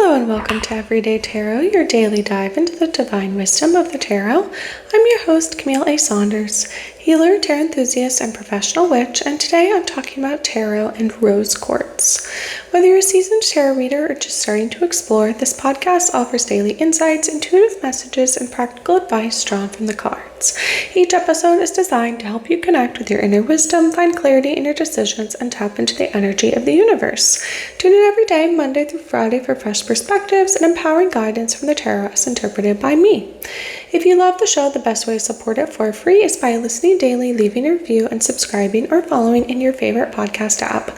Hello and welcome to Everyday Tarot, your daily dive into the divine wisdom of the tarot. I'm your host, Camille A. Saunders, healer, tarot enthusiast, and professional witch, and today I'm talking about tarot and rose quartz. Whether you're a seasoned tarot reader or just starting to explore, this podcast offers daily insights, intuitive messages, and practical advice drawn from the cards. Each episode is designed to help you connect with your inner wisdom, find clarity in your decisions, and tap into the energy of the universe. Tune in every day, Monday through Friday, for fresh perspectives and empowering guidance from the tarot as interpreted by me. If you love the show, the best way to support it for free is by listening daily, leaving a review, and subscribing or following in your favorite podcast app.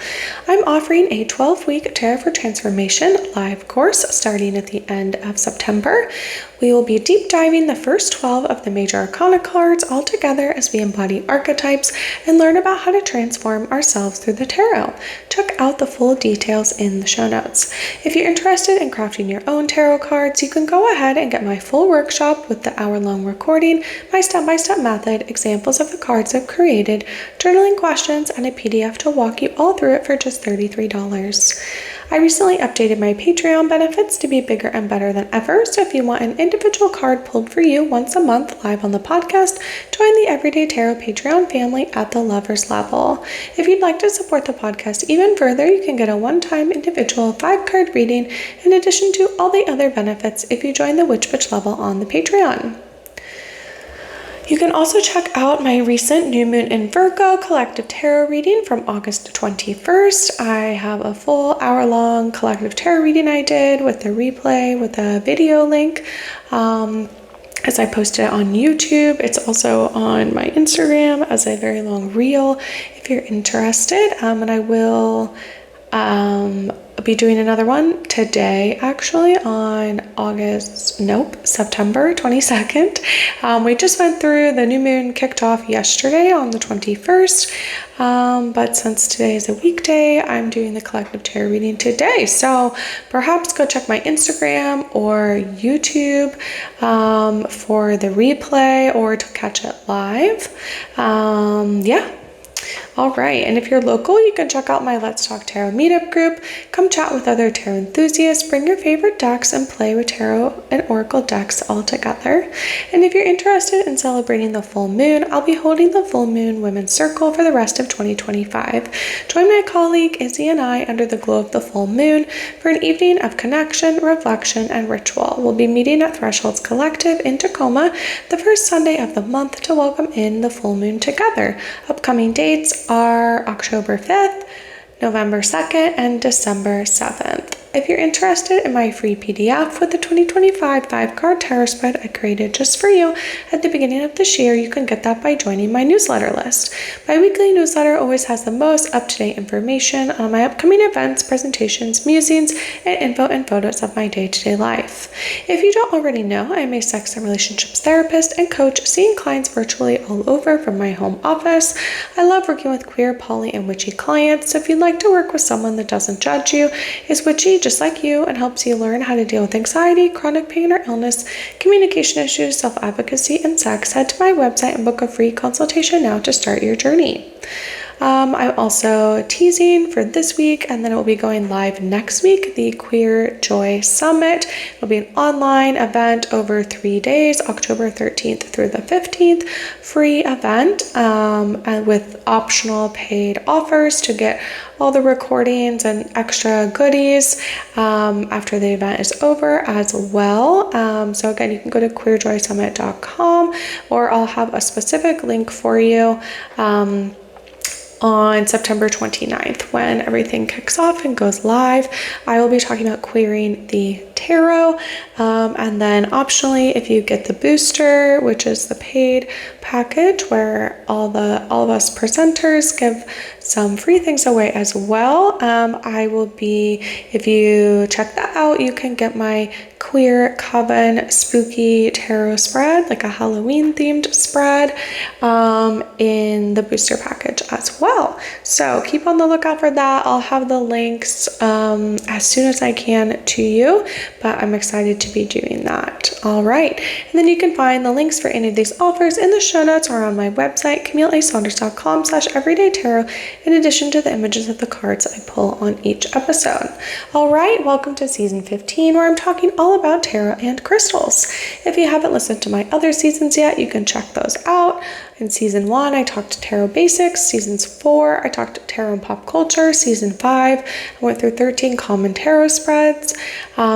I'm offering a 12-week Tarot for Transformation live course starting at the end of September. We will be deep diving the first 12 of the major arcana cards all together as we embody archetypes and learn about how to transform ourselves through the tarot. Check out the full details in the show notes. If you're interested in crafting your own tarot cards, you can go ahead and get my full workshop with the hour-long recording, my step-by-step method, examples of the cards I've created, journaling questions, and a PDF to walk you all through it for just $33. I recently updated my Patreon benefits to be bigger and better than ever, so if you want an individual card pulled for you once a month live on the podcast, join the Everyday Tarot Patreon family at the Lovers level. If you'd like to support the podcast even further, you can get a one-time individual 5-card reading in addition to all the other benefits if you join the Witch Bitch level on the Patreon. You can also check out my recent New Moon in Virgo collective tarot reading from August 21st. I have a full hour-long collective tarot reading I did with the replay with a video link as I posted it on YouTube. It's also on my Instagram as a very long reel if you're interested, and I will be doing another one today, actually, on September 22nd. We just went through the new moon, kicked off yesterday on the 21st, but since today is a weekday, I'm doing the collective tarot reading today. So perhaps go check my Instagram or YouTube for the replay or to catch it live. All right, and if you're local, you can check out my Let's Talk Tarot meetup group. Come chat with other tarot enthusiasts, bring your favorite decks, and play with tarot and oracle decks all together. And if you're interested in celebrating the full moon, I'll be holding the Full Moon Women's Circle for the rest of 2025. Join my colleague Izzy and I under the glow of the full moon for an evening of connection, reflection, and ritual. We'll be meeting at Thresholds Collective in Tacoma the first Sunday of the month to welcome in the full moon together. Upcoming dates are October 5th, November 2nd, and December 7th. If you're interested in my free PDF with the 2025 5-card tarot spread I created just for you at the beginning of this year, you can get that by joining my newsletter list. My weekly newsletter always has the most up-to-date information on my upcoming events, presentations, musings, and info and photos of my day-to-day life. If you don't already know, I am a sex and relationships therapist and coach, seeing clients virtually all over from my home office. I love working with queer, poly, and witchy clients, so if you'd like to work with someone that doesn't judge you, is witchy just like you, and helps you learn how to deal with anxiety, chronic pain or illness, communication issues, self-advocacy, and sex, head to my website and book a free consultation now to start your journey. I'm also teasing for this week, and then it will be going live next week, the Queer Joy Summit. It will be an online event over 3 days, October 13th through the 15th, free event, and with optional paid offers to get all the recordings and extra goodies after the event is over as well. So again, you can go to queerjoysummit.com, or I'll have a specific link for you on September 29th when everything kicks off and goes live. I will be talking about queering the tarot, and then optionally, if you get the booster, which is the paid package where all of us presenters give some free things away as well. I will be, if you check that out, you can get my Queer Coven spooky tarot spread, like a Halloween themed spread, in the booster package as well. So keep on the lookout for that. I'll have the links as soon as I can to you. but I'm excited to be doing that. All right. And then you can find the links for any of these offers in the show notes or on my website, CamilleASaunders.com/everydaytarot, in addition to the images of the cards I pull on each episode. All right. Welcome to season 15, where I'm talking all about tarot and crystals. If you haven't listened to my other seasons yet, you can check those out. In season 1, I talked tarot basics. Seasons 4, I talked tarot and pop culture. Season 5, I went through 13 common tarot spreads.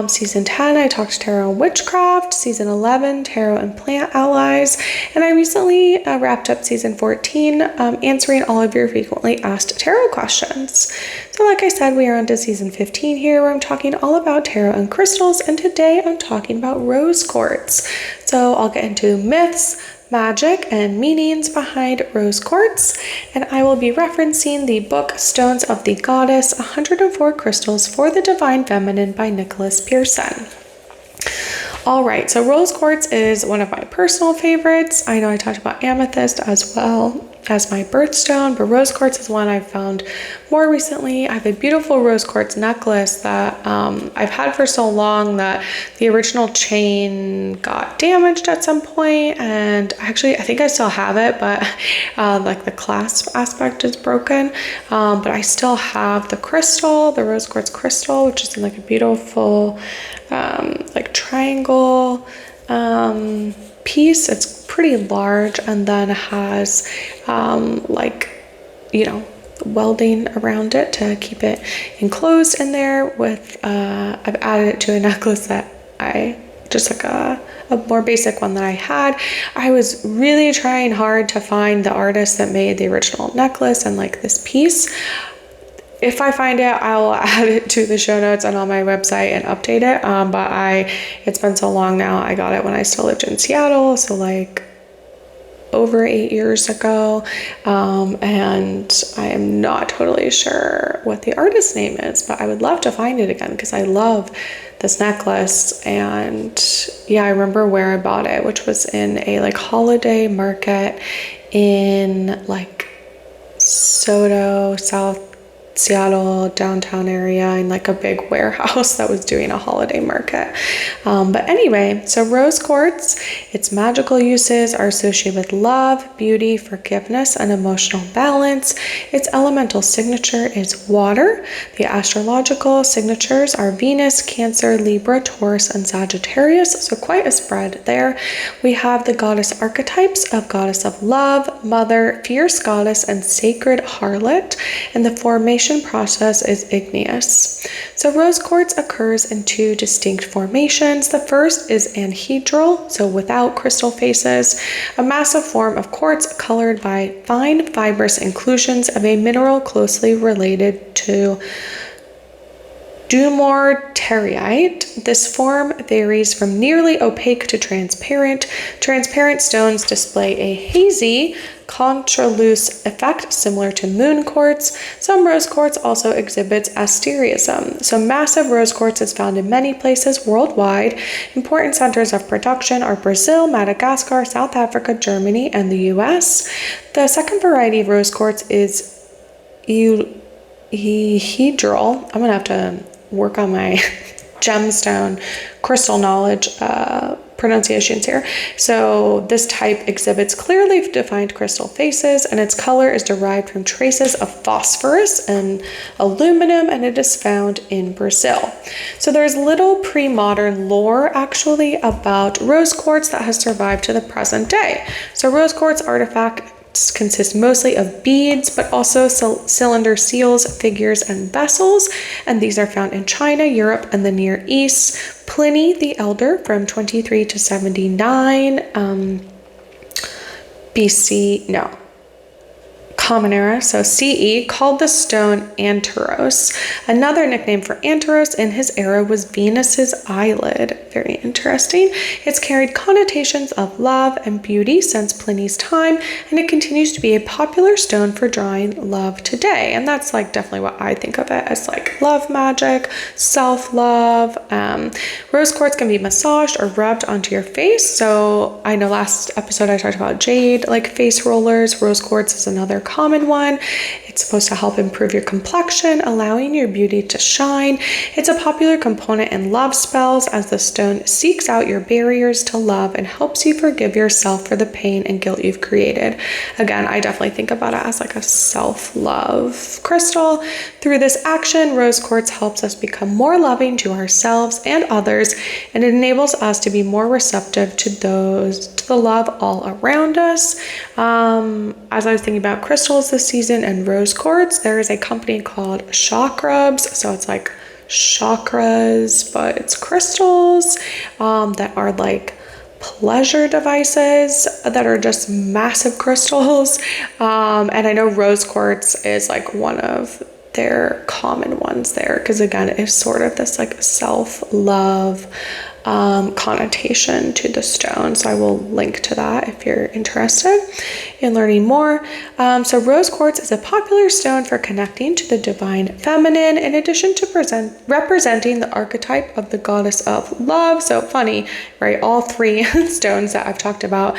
Season 10, I talked tarot and witchcraft. Season 11, tarot and plant allies. And I recently wrapped up season 14, answering all of your frequently asked tarot questions. So like I said, we are on to season 15 here, where I'm talking all about tarot and crystals. And today I'm talking about rose quartz. So I'll get into myths, magic, and meanings behind rose quartz, and I will be referencing the book Stones of the Goddess, 104 Crystals for the Divine Feminine by Nicholas Pearson. All right, so rose quartz is one of my personal favorites. I know I talked about amethyst as well as my birthstone, but rose quartz is one I've found more recently. I have a beautiful rose quartz necklace that I've had for so long that the original chain got damaged at some point, and actually I think I still have it, but like the clasp aspect is broken, but I still have the crystal, the rose quartz crystal, which is in like a beautiful like triangle piece. It's pretty large, and then has like, you know, welding around it to keep it enclosed in there with I've added it to a necklace that I just like a more basic one that I had. I was really trying hard to find the artist that made the original necklace and like this piece. If I find it, I'll add it to the show notes and on my website and update it. But it's been so long now. I got it when I still lived in Seattle, so like over 8 years ago. And I am not totally sure what the artist's name is, but I would love to find it again because I love this necklace. And yeah, I remember where I bought it, which was in a like holiday market in like Soto, South Seattle downtown area, in like a big warehouse that was doing a holiday market. But anyway, so rose quartz, its magical uses are associated with love, beauty, forgiveness, and emotional balance. Its elemental signature is water. The astrological signatures are Venus, Cancer, Libra, Taurus, and Sagittarius, so quite a spread there. We have the goddess archetypes of goddess of love, mother, fierce goddess, and sacred harlot, and the formation process is igneous. So rose quartz occurs in two distinct formations. The first is anhedral, so without crystal faces, a massive form of quartz colored by fine fibrous inclusions of a mineral closely related to dumortierite. This form varies from nearly opaque to transparent. Transparent stones display a hazy, contralluce effect similar to moon quartz. Some rose quartz also exhibits asterism. So massive rose quartz is found in many places worldwide. Important centers of production are Brazil, Madagascar, South Africa, Germany, and the US. The second variety of rose quartz is ehedral. I'm gonna have to work on my gemstone crystal knowledge pronunciations here. So this type exhibits clearly defined crystal faces, and its color is derived from traces of phosphorus and aluminum, and it is found in Brazil. So there's little pre-modern lore actually about rose quartz that has survived to the present day. So rose quartz artifacts consist mostly of beads, but also cylinder seals, figures, and vessels, and these are found in China, Europe, and the Near East. Pliny the Elder from 23 to 79 Common Era, so CE, called the stone Anteros. Another nickname for Anteros in his era was Venus's eyelid. Very interesting. It's carried connotations of love and beauty since Pliny's time, and it continues to be a popular stone for drawing love today. And that's like definitely what I think of it as, like love magic, self-love. Rose quartz can be massaged or rubbed onto your face. So I know last episode I talked about jade, like face rollers. Rose quartz is another common one. It's supposed to help improve your complexion, allowing your beauty to shine. It's a popular component in love spells as the stone seeks out your barriers to love and helps you forgive yourself for the pain and guilt you've created. Again, I definitely think about it as like a self-love crystal. Through this action, rose quartz helps us become more loving to ourselves and others, and it enables us to be more receptive to the love all around us. As I was thinking about crystals this season and rose quartz, there is a company called Chakrubs, so it's like chakras, but it's crystals that are like pleasure devices that are just massive crystals. And I know rose quartz is like one of their common ones there, because again, it's sort of this like self-love connotation to the stone. So I will link to that if you're interested in learning more. So rose quartz is a popular stone for connecting to the divine feminine, in addition to representing the archetype of the goddess of love. So funny, right? All three stones that I've talked about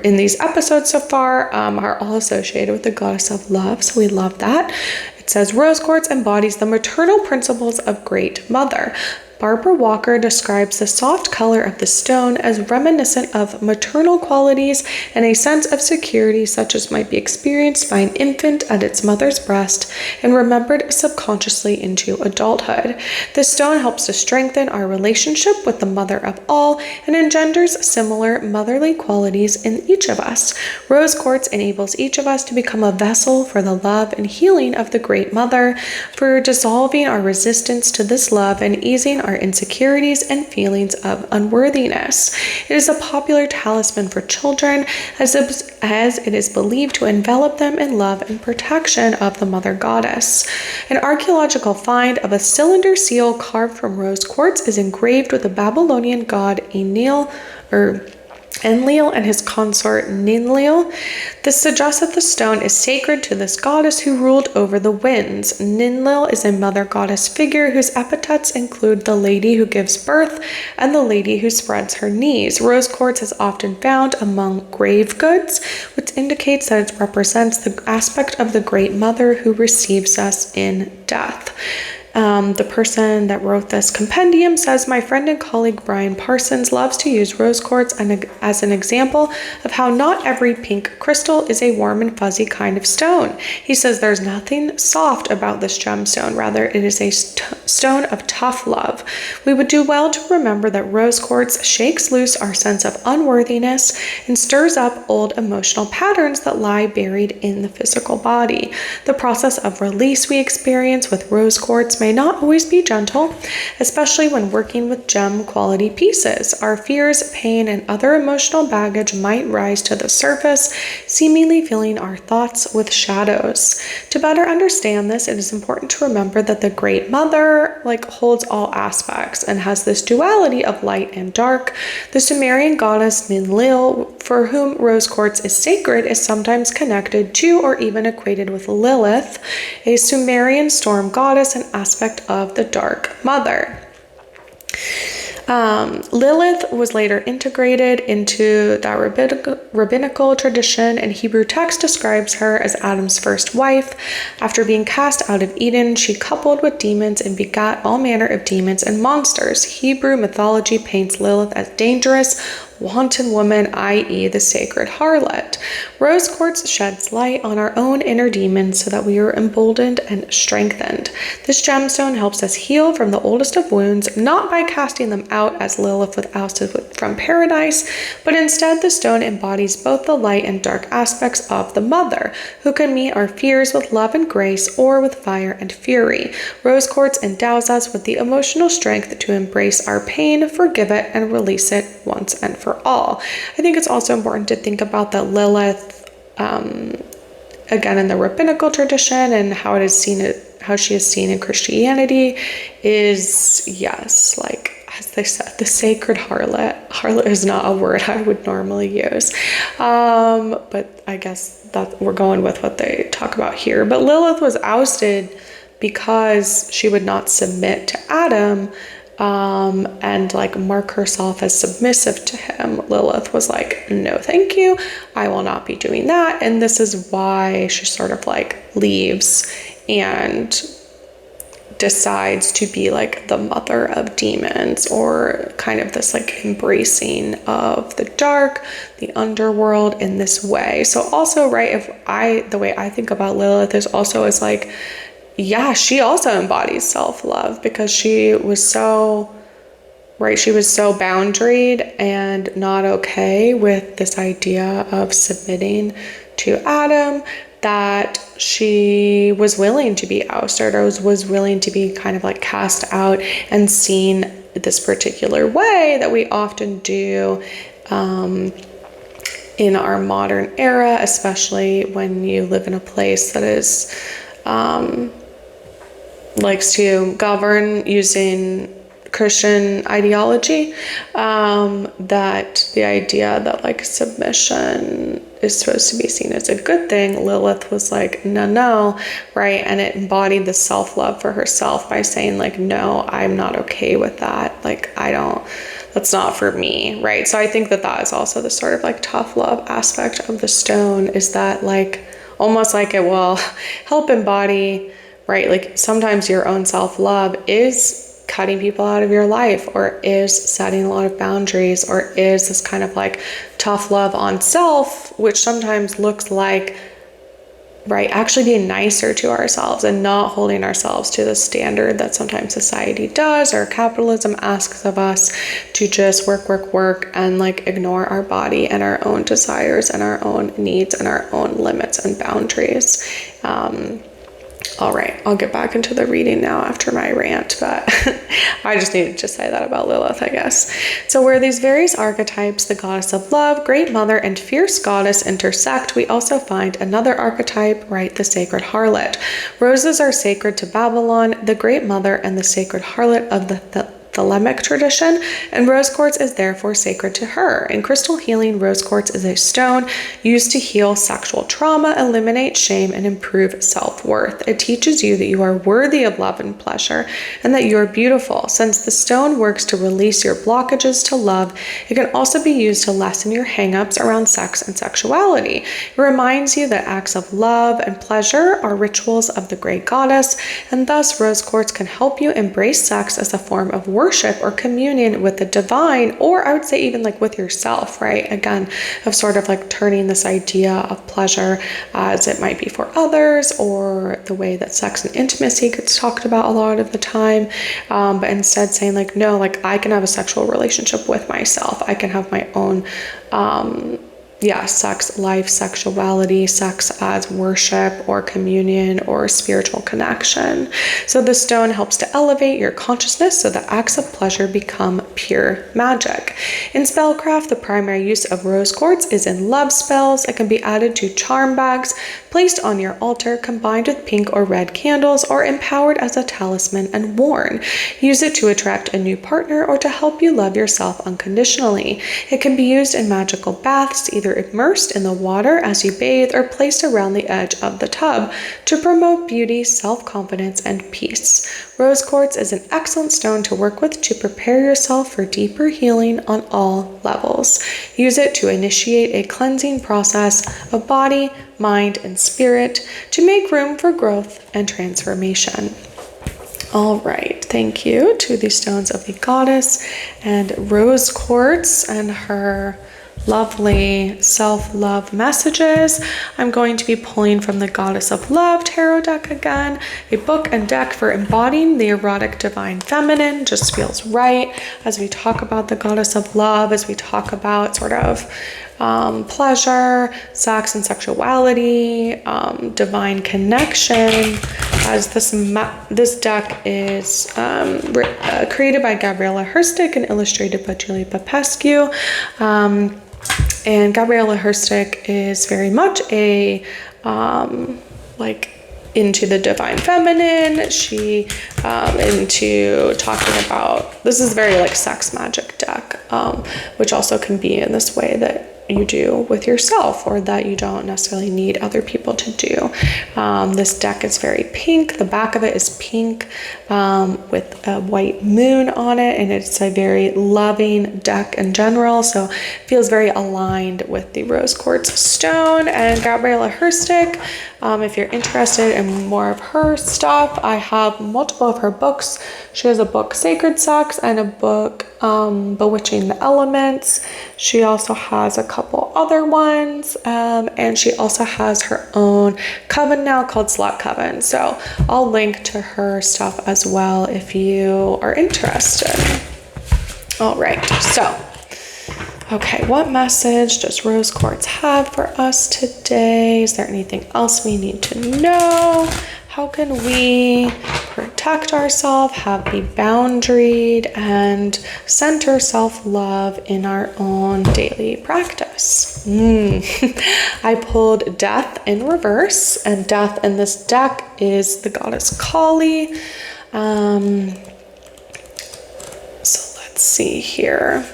in these episodes so far are all associated with the goddess of love. So we love that. It says rose quartz embodies the maternal principles of Great Mother. Barbara Walker describes the soft color of the stone as reminiscent of maternal qualities and a sense of security such as might be experienced by an infant at its mother's breast and remembered subconsciously into adulthood. The stone helps to strengthen our relationship with the mother of all and engenders similar motherly qualities in each of us. Rose quartz enables each of us to become a vessel for the love and healing of the Great Mother, for dissolving our resistance to this love and easing our insecurities and feelings of unworthiness. It is a popular talisman for children as it is believed to envelop them in love and protection of the mother goddess. An archaeological find of a cylinder seal carved from rose quartz is engraved with the Babylonian god Enlil and his consort Ninlil. This suggests that the stone is sacred to this goddess who ruled over the winds. Ninlil is a mother goddess figure whose epithets include the lady who gives birth and the lady who spreads her knees. Rose quartz is often found among grave goods, which indicates that it represents the aspect of the Great Mother who receives us in death. The person that wrote this compendium says, my friend and colleague Brian Parsons loves to use rose quartz as an example of how not every pink crystal is a warm and fuzzy kind of stone. He says there's nothing soft about this gemstone. Rather, it is a stone of tough love. We would do well to remember that rose quartz shakes loose our sense of unworthiness and stirs up old emotional patterns that lie buried in the physical body. The process of release we experience with rose quartz may not always be gentle, especially when working with gem quality pieces. Our fears, pain, and other emotional baggage might rise to the surface, seemingly filling our thoughts with shadows. To better understand this, it is important to remember that the Great Mother holds all aspects and has this duality of light and dark. The Sumerian goddess Ninlil, for whom rose quartz is sacred, is sometimes connected to or even equated with Lilith, a Sumerian storm goddess and aspect of the Dark Mother. Lilith was later integrated into the rabbinical tradition, and Hebrew text describes her as Adam's first wife. After being cast out of Eden, she coupled with demons and begot all manner of demons and monsters. Hebrew mythology paints Lilith as dangerous, wanton woman, i.e. the sacred harlot. Rose quartz sheds light on our own inner demons so that we are emboldened and strengthened. This gemstone helps us heal from the oldest of wounds, not by casting them out as Lilith was ousted from paradise, but instead the stone embodies both the light and dark aspects of the mother, who can meet our fears with love and grace or with fire and fury. Rose quartz endows us with the emotional strength to embrace our pain, forgive it, and release it once and for all. I think it's also important to think about that Lilith, again in the rabbinical tradition and how she is seen in Christianity is, yes, as they said, the sacred harlot. Harlot is not a word I would normally use, but I guess that we're going with what they talk about here. But Lilith was ousted because she would not submit to Adam, and like mark herself as submissive to him. Lilith was like, no, thank you. I will not be doing that. And this is why she sort of like leaves and decides to be like the mother of demons, or kind of this like embracing of the dark, the underworld in this way. So also, right, the way I think about Lilith is also as like, yeah, she also embodies self-love, because she was so boundaried and not okay with this idea of submitting to Adam, that she was willing to be ousted, or was willing to be kind of like cast out and seen this particular way that we often do in our modern era, especially when you live in a place that is likes to govern using Christian ideology, that the idea that like submission is supposed to be seen as a good thing. Lilith was like, no, right? And it embodied the self-love for herself by saying like, no, I'm not okay with that. Like, that's not for me, right? So I think that is also the sort of like tough love aspect of the stone, is that like, almost like it will help embody, right? Like sometimes your own self-love is cutting people out of your life, or is setting a lot of boundaries, or is this kind of like tough love on self, which sometimes looks like, right, actually being nicer to ourselves and not holding ourselves to the standard that sometimes society does, or capitalism asks of us, to just work and like ignore our body and our own desires and our own needs and our own limits and boundaries. All right, I'll get back into the reading now after my rant, but I just needed to say that about Lilith, I guess. So where these various archetypes, the goddess of love, great mother, and fierce goddess intersect, we also find another archetype, right, the sacred harlot. Roses are sacred to Babylon, the great mother, and the sacred harlot of the Thelemic tradition, and rose quartz is therefore sacred to her. In crystal healing, rose quartz is a stone used to heal sexual trauma, eliminate shame, and improve self-worth. It teaches you that you are worthy of love and pleasure, and that you are beautiful. Since the stone works to release your blockages to love, it can also be used to lessen your hang-ups around sex and sexuality. It reminds you that acts of love and pleasure are rituals of the great goddess, and thus rose quartz can help you embrace sex as a form of worship or communion with the divine, or I would say even like with yourself, right? Again, of sort of like turning this idea of pleasure as it might be for others, or the way that sex and intimacy gets talked about a lot of the time, but instead saying like, no, like I can have a sexual relationship with myself. I can have my own sex life, sexuality, sex as worship or communion or spiritual connection. So the stone helps to elevate your consciousness so that acts of pleasure become pure magic. In spellcraft, the primary use of rose quartz is in love spells. It can be added to charm bags, placed on your altar, combined with pink or red candles, or empowered as a talisman and worn. Use it to attract a new partner or to help you love yourself unconditionally. It can be used in magical baths, either immersed in the water as you bathe or placed around the edge of the tub to promote beauty, self-confidence, and peace. Rose quartz is an excellent stone to work with to prepare yourself for deeper healing on all levels. Use it to initiate a cleansing process of body, mind, and spirit to make room for growth and transformation. All right, thank you to the stones of the goddess and rose quartz and her lovely self-love messages. I'm going to be pulling from the Goddess of Love tarot deck again, a book and deck for embodying the erotic divine feminine. Just feels right as we talk about the Goddess of Love, as we talk about sort of pleasure, sex and sexuality, divine connection, as this deck is created by Gabriella Herstick and illustrated by Julie Popescu. And Gabriella Herstick is very much a into the divine feminine. She into talking about, this is very like sex magic deck, which also can be in this way that you do with yourself or that you don't necessarily need other people to do. This deck is very pink. The back of it is pink with a white moon on it, and it's a very loving deck in general, so it feels very aligned with the rose quartz stone. And Gabriela Herstick, if you're interested in more of her stuff, I have multiple of her books. She has a book, Sacred Sex, and a book, Bewitching the Elements. She also has a couple other ones, and she also has her own coven now called Slut Coven. So I'll link to her stuff as well if you are interested. All right, so okay, what message does rose quartz have for us today? Is there anything else we need to know? How can we protect ourselves, be boundaried, and center self-love in our own daily practice? I pulled Death in reverse, and Death in this deck is the goddess Kali. So let's see here.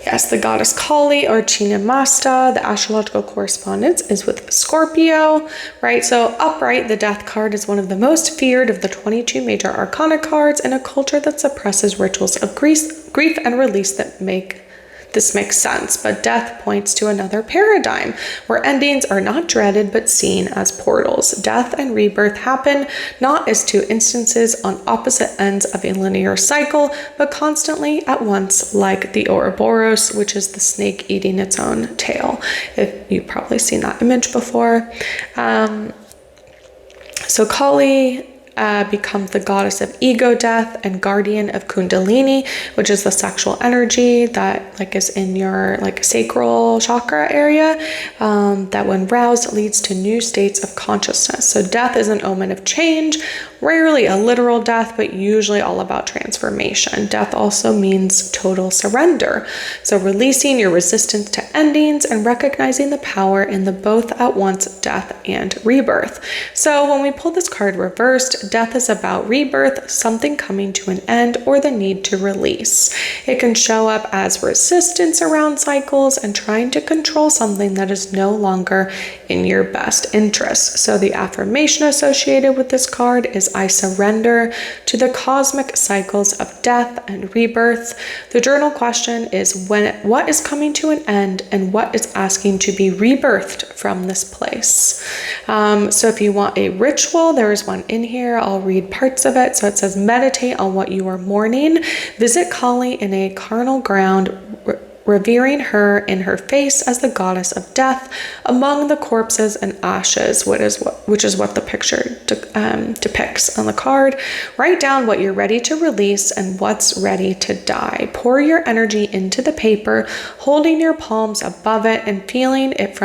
Yes, the goddess Kali or Chinnamasta. The astrological correspondence is with Scorpio, right? So upright, the death card is one of the most feared of the 22 major arcana cards in a culture that suppresses rituals of grief and release that make this makes sense, but death points to another paradigm where endings are not dreaded but seen as portals. Death and rebirth happen not as two instances on opposite ends of a linear cycle, but constantly at once, like the Ouroboros, which is the snake eating its own tail. If you've probably seen that image before. So Kali becomes the goddess of ego death and guardian of Kundalini, which is the sexual energy that is in your sacral chakra area, that when roused leads to new states of consciousness. So death is an omen of change, rarely a literal death, but usually all about transformation. Death also means total surrender. So releasing your resistance to endings and recognizing the power in the both at once death and rebirth. So when we pull this card reversed, death is about rebirth, something coming to an end, or the need to release. It can show up as resistance around cycles and trying to control something that is no longer in your best interest. So the affirmation associated with this card is I surrender to the cosmic cycles of death and rebirth. The journal question is what is coming to an end and what is asking to be rebirthed from this place. So if you want a ritual, there is one in here. I'll read parts of it. So it says, meditate on what you are mourning. Visit Kali in a carnal ground, revering her in her face as the goddess of death among the corpses and ashes, which is what the picture depicts on the card. Write down what you're ready to release and what's ready to die. Pour your energy into the paper, holding your palms above it and feeling it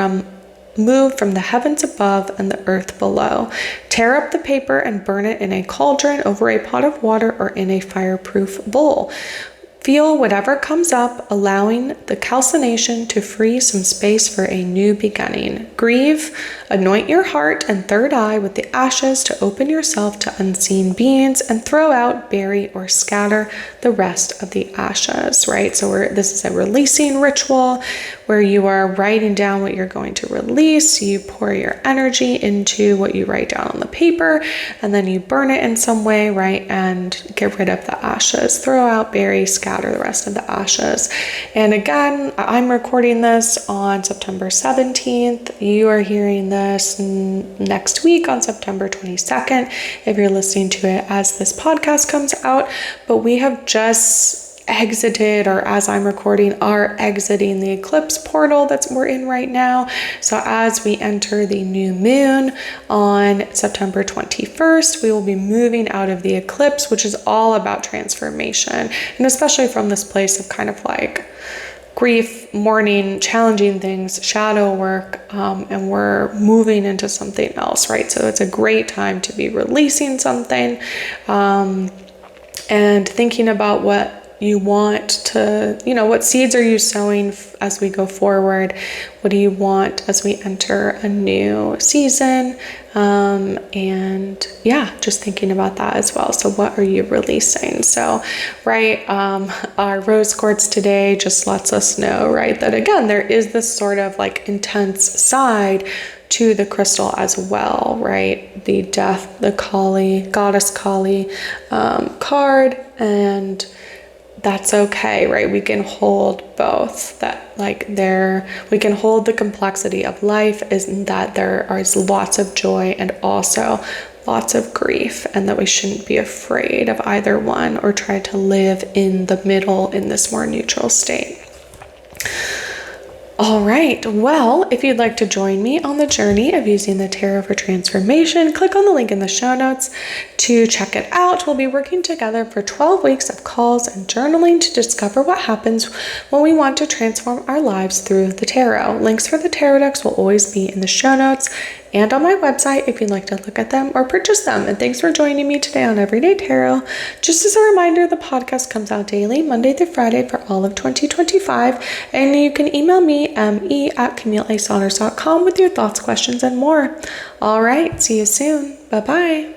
move from the heavens above and the earth below. Tear up the paper and burn it in a cauldron over a pot of water or in a fireproof bowl. Feel whatever comes up, allowing the calcination to free some space for a new beginning. Grieve, anoint your heart and third eye with the ashes to open yourself to unseen beings, and throw out, bury, or scatter the rest of the ashes, right? So this is a releasing ritual where you are writing down what you're going to release. You pour your energy into what you write down on the paper, and then you burn it in some way, right? And get rid of the ashes. Throw out, bury, scatter the rest of the ashes. And again, I'm recording this on September 17th. You are hearing this next week on September 22nd if you're listening to it as this podcast comes out. But we have just exited, or as I'm recording, are exiting the eclipse portal that we're in right now. So as we enter the new moon on September 21st, we will be moving out of the eclipse, which is all about transformation, and especially from this place of kind of grief, mourning, challenging things, shadow work, and we're moving into something else, right? So it's a great time to be releasing something and thinking about what you want to, what seeds are you sowing as we go forward? What do you want as we enter a new season? And yeah, just thinking about that as well. So what are you releasing? So, right, our rose quartz today just lets us know, right, that again, there is this sort of like intense side to the crystal as well, right? The death, the Kali, goddess Kali card, and that's okay, right? We can hold both. That we can hold the complexity of life, is that there is lots of joy and also lots of grief, and that we shouldn't be afraid of either one or try to live in the middle in this more neutral state. All right, well, if you'd like to join me on the journey of using the tarot for transformation, click on the link in the show notes to check it out. We'll be working together for 12 weeks of calls and journaling to discover what happens when we want to transform our lives through the tarot. Links for the tarot decks will always be in the show notes and on my website if you'd like to look at them or purchase them. And thanks for joining me today on Everyday Tarot. Just as a reminder, the podcast comes out daily, Monday through Friday for all of 2025. And you can email me, me@CamilleASaunders.com with your thoughts, questions, and more. All right, see you soon. Bye-bye.